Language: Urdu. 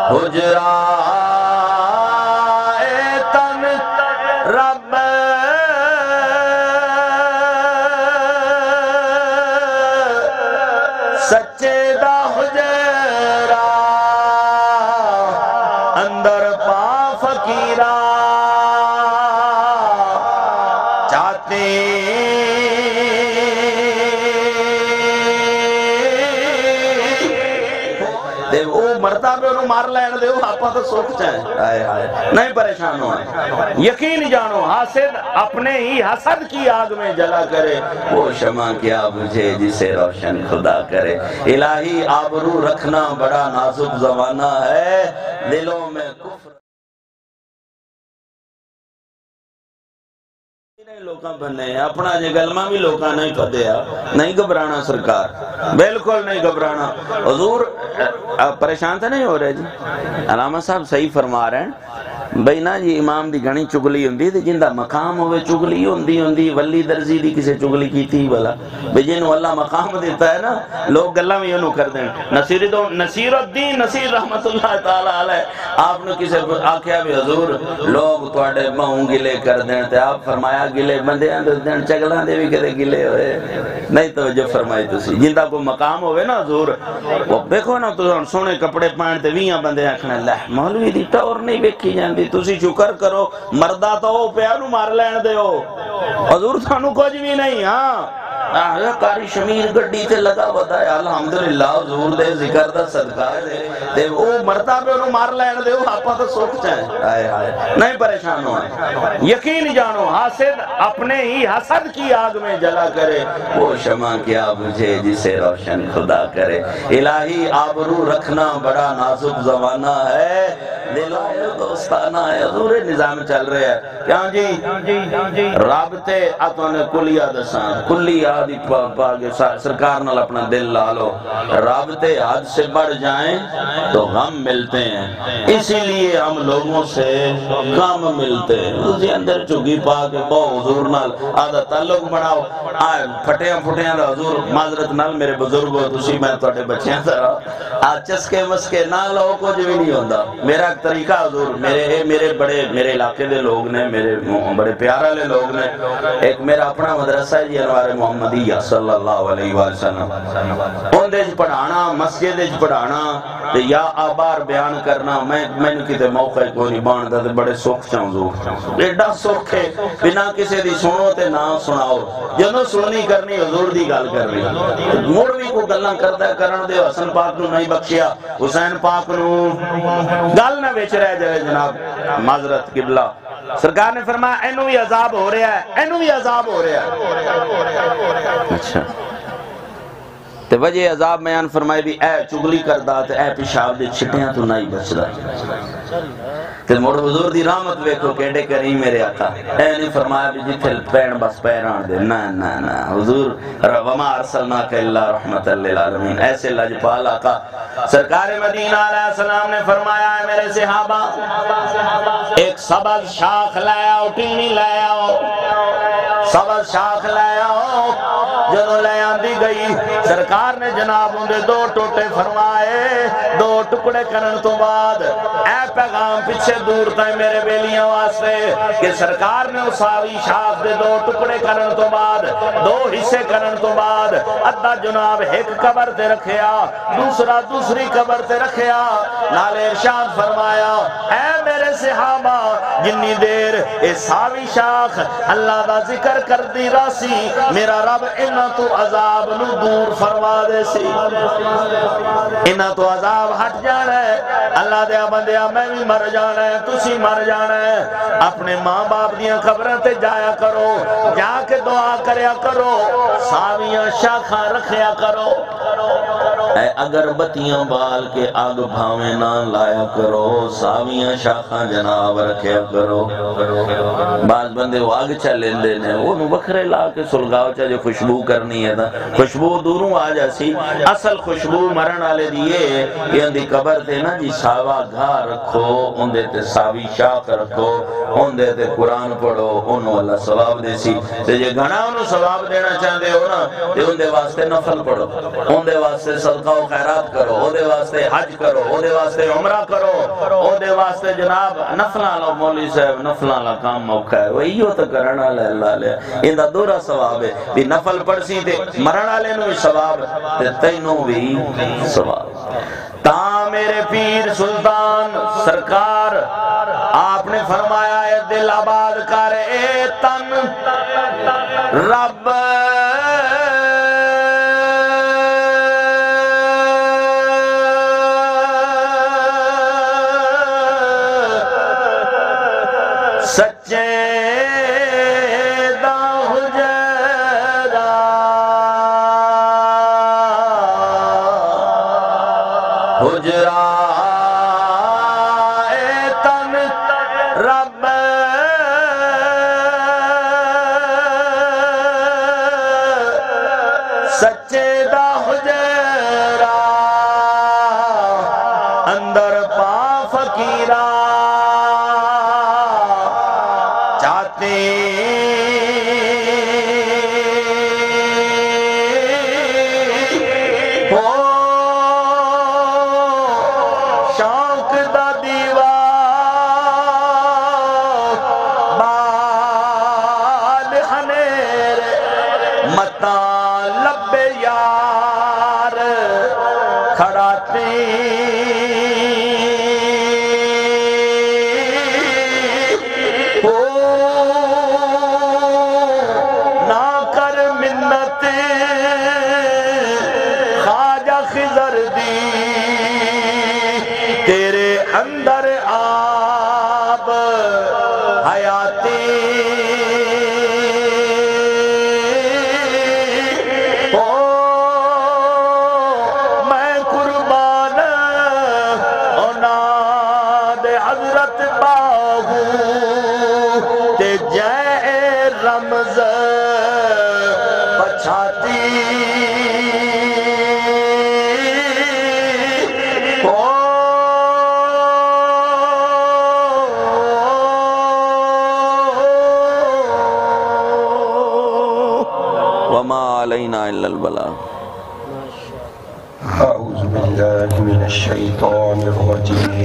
حجرہ تن رب سچے دا حجرہ اندر پا فقیرہ چاہتے مرتا پہ انہوں مار لین دے آپا تو سوکھ چاہیں نہیں پریشان ہوئے یقین جانو حاسد اپنے ہی حسد کی آگ میں جلا کرے وہ شمع کیا بجھے جسے روشن خدا کرے الہی آبرو رکھنا بڑا نازک زمانہ ہے دلوں میں کفر لوکاں بننے ہیں اپنا جے گلمہ بھی لوکاں نہیں پدیا نہیں گھبرانا سرکار بالکل نہیں گھبرانا حضور پریشان تھا نہیں ہو رہے جی علامہ صاحب صحیح فرما رہے ہیں بھئی نا جی امام دی گھنی چگلی ہوندی تھی جندہ مقام ہوئے چگلی ہوندی ولی درزی دی کسے چگلی کی تھی بلا بھئی جنہوں اللہ مقام دیتا ہے نا لوگ گلہ میں یوں کر دیں نصیر الدین نصیر رحمت اللہ تعالیٰ علیہ آپ نے کسے آکھیا بھی حضور لوگ توڑے مہوں گلے کر دیں تے آپ فرمایا گلے بندے ہیں چگلان دے بھی کدے گلے ہوئے نہیں توجہ فرمائی تسی جندہ کو مقام ہوئے نا حضور وہ دیکھو نا تو سونے کپڑے پہنتے ویاں بندے آکھنے اللہ مولوی دی ٹور نہیں بیکھی جاندی تسی شکر کرو مردہ تو ہو پیانو مار لین دے ہو حضور تھانو کچھ بھی نہیں ہاں کاری شمیر گڑی تے لگا بتایا الحمدللہ حضور دے ذکر دا صدقہ دے وہ مرتا پہ انہوں مار لین دے ہو آپا تو سوکھ چاہیں نہیں پریشان ہوئے یقین جانو حاسد اپنے ہی حسد کی آگ میں جلا کرے وہ شمع کیا بجھے جسے روشن خدا کرے الہی آبرو رکھنا بڑا نازک زمانہ ہے دلوں میں دوستانہ ہے حضور نظام چل رہے ہیں کیا جی رابطے اتوانے کلیہ دسان کلیہ دی پاگے سرکار نال اپنا دل لالو رابطے حد سے بڑھ جائیں تو غم ملتے ہیں اسی لیے ہم لوگوں سے غم ملتے ہیں اسی اندر چگی پاکے بہو حضور نال آدھا تعلق بڑھاؤ پھٹیاں دا حضور معذرت نال میرے بزرگ ہو تسی میں توڑے بچیاں سرا آج چسکے مسکے نہ لو کو جو بھی نہیں ہوندہ میرا طریقہ حضور میرے علاقے دے لوگ نے میرے بڑے پیارا لے لوگ نے ایک میرا اپنا مدرسہ ہے جی انوار محمدیہ صلی اللہ علیہ وسلم ان دے پڑھانا مسجد دے پڑھانا یا آبار بیان کرنا میں نے کتے موقع کو نہیں باندھا تے بڑے سوکھ چاہوں حضور ایڈا سوکھ ہے بنا کسی دی سنو تے نہ سناؤ جنہوں سننی کرنی حضور دی گال کرنی موڑ بھی کو گلنا کرتا ہے کرن دے حسن پاک نو نہیں بخشیا حسین پاک نو گال نہ بیچ رہے جائے جناب معذرت قبلہ سرکار نے فرمایا اینو بھی عذاب ہو رہا ہے اینو بھی عذاب ہو رہا ہے اچھا تے وجہ عذاب بیان فرمائے بھی اے چگلی کردہ تے اے پیشاب دے چھٹیاں تو نہیں بچ رہا تے موڑ حضور دی رحمت ویکھو کیڑے کریم میرے آقا اے نہیں فرمایا بھی جتھے پین بس پیران دے نا حضور وما ارسلناک الا رحمت للعالمین ایسے لجپال آقا سرکار مدینہ علیہ السلام نے فرمایا ہے میرے صحابہ ایک سبز شاخ لے آؤ ٹینی لے آؤ سبز شاخ لے آؤ جنہوں لے آندی گئی سرکار نے جناب ان دے دو ٹوٹے فرمائے دو ٹکڑے کرن تو بعد اے پیغام پیچھے دور تھے میرے بیلیاں واسطے کہ سرکار نے اساوی شاخ دے دو ٹکڑے کرن تو بعد دو حصے کرن تو بعد ادھا جناب ایک قبر تے رکھیا دوسرا دوسری قبر تے رکھیا نال ارشاد فرمایا اے میرے صحابہ جنی دیر اساوی شاخ اللہ دا ذکر کر دی راسی میرا رب انہاں تو عذاب نو دور فرما دے سی انہاں تو عذاب ہٹ جانا ہے اللہ دے بندیا میں بھی مر جانا ہے تسی مر جانا ہے اپنے ماں باپ دیاں خبریں تے جایا کرو جا کے دعا کریا کرو ساویاں شاخاں رکھیا کرو اے اگر بتیاں بال کے آگ بھاویں نہ لایا کرو ساویاں شاخاں جناب رکھیا کرو بعض بندے وہ آگ چلیں دینے وہ بکھرے لا کے سلگاؤ چاہے خوشبو کرنی ہے نا خوشبو دوروں آ جاسی اصل خوشبو مرن آلے دیئے کہ اندھی قبر تے نا جی ساوا گھا رکھو اندھے تے ساوی شاخ رکھو اندھے تے قرآن پڑھو انہوں اللہ ثواب دے سی تے جے گھنا انہوں ثواب دینا چاہتے ہو نا تے اندھے واسطے نفل پڑھو اندھے واسطے سلطان صدقہ و خیرات کرو، او دے واسطے حج کرو، او دے واسطے عمرہ کرو، او دے واسطے جناب نفلہ لو مولوی صاحب نفلہ لا کام موقع ہے، وہیو تو کرنا لے اللہ لے اندہ دورہ ثواب ہے بھی نفل پڑھسی تے مرنا لے نوی ثواب تے تینوں بھی ثواب۔ تا میرے پیر سلطان سرکار آپ نے فرمایا اے دل آباد کر اے تن رب سچے دا حجرا حجرا اے تن رب سچے دا حجرا اندر پا فقیرہ شوق دا دیوا بال ہنیر متا لب یار کھڑاتی تیرے اندر آب حیاتی میں قربان اولاد حضرت باہو تے جے رمز پچھاتی وما علینا الا البلاغ۔ اعوذ باللہ من الشیطان الرجیم۔